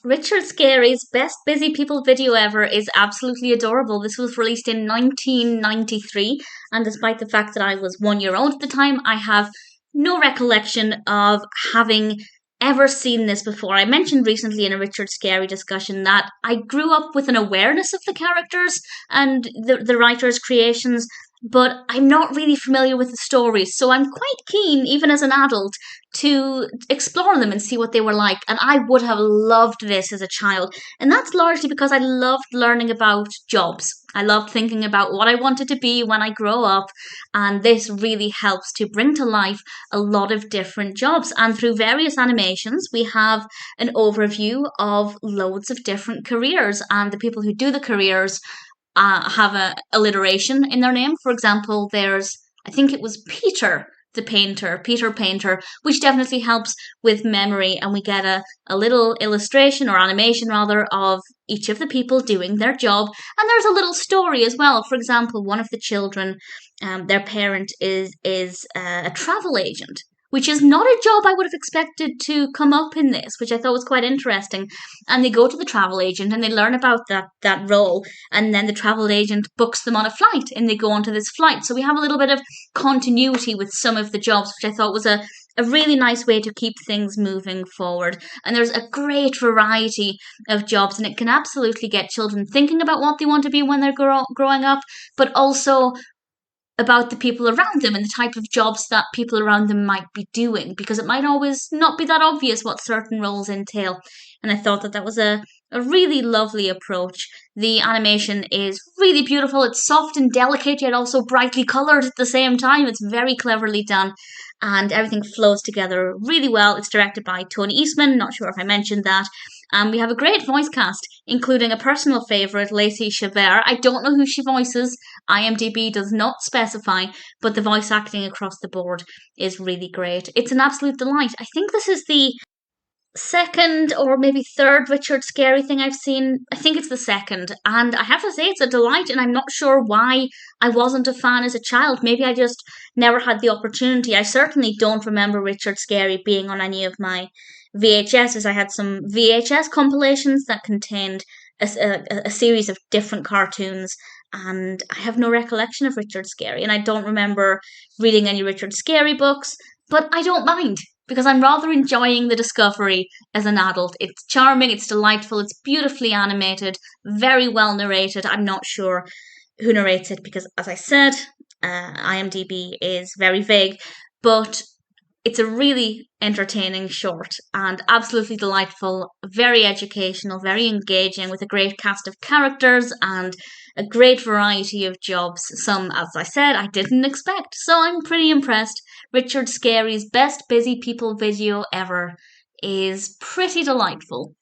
Richard Scarry's Best Busy People video ever is absolutely adorable. This was released in 1993, and despite the fact that I was 1 year old at the time, I have no recollection of having ever seen this before. I mentioned recently in a Richard Scarry discussion that I grew up with an awareness of the characters and the writer's creations, but I'm not really familiar with the stories, so I'm quite keen, even as an adult, to explore them and see what they were like. And I would have loved this as a child. And that's largely because I loved learning about jobs. I loved thinking about what I wanted to be when I grow up. And this really helps to bring to life a lot of different jobs. And through various animations, we have an overview of loads of different careers. And the people who do the careers have a alliteration in their name. For example, I think it was Peter the painter, Peter Painter, which definitely helps with memory, and we get a little illustration or animation rather of each of the people doing their job, and there's a little story as well. For example, one of the children, their parent is a travel agent, which is not a job I would have expected to come up in this, which I thought was quite interesting. And they go to the travel agent and they learn about that role, and then the travel agent books them on a flight and they go onto this flight. So we have a little bit of continuity with some of the jobs, which I thought was a really nice way to keep things moving forward. And there's a great variety of jobs, and it can absolutely get children thinking about what they want to be when they're growing up, but also about the people around them and the type of jobs that people around them might be doing, because it might always not be that obvious what certain roles entail. And I thought that was a really lovely approach. The animation is really beautiful. It's soft and delicate, yet also brightly coloured at the same time. It's very cleverly done, and everything flows together really well. It's directed by Tony Eastman, not sure if I mentioned that. We have a great voice cast, including a personal favourite, Lacey Chabert. I don't know who she voices. IMDb does not specify, but the voice acting across the board is really great. It's an absolute delight. I think this is the second or maybe third Richard Scarry thing I've seen. I think it's the second, and I have to say it's a delight, and I'm not sure why I wasn't a fan as a child. Maybe I just never had the opportunity. I certainly don't remember Richard Scarry being on any of my VHSs. I had some VHS compilations that contained a series of different cartoons, and I have no recollection of Richard Scarry, and I don't remember reading any Richard Scarry books, but I don't mind, because I'm rather enjoying the discovery as an adult. It's charming, it's delightful, it's beautifully animated, very well narrated. I'm not sure who narrates it because, as I said, IMDb is very vague, but it's a really entertaining short and absolutely delightful, very educational, very engaging, with a great cast of characters and a great variety of jobs. Some, as I said, I didn't expect, so I'm pretty impressed. Richard Scarry's Best Busy People video ever is pretty delightful.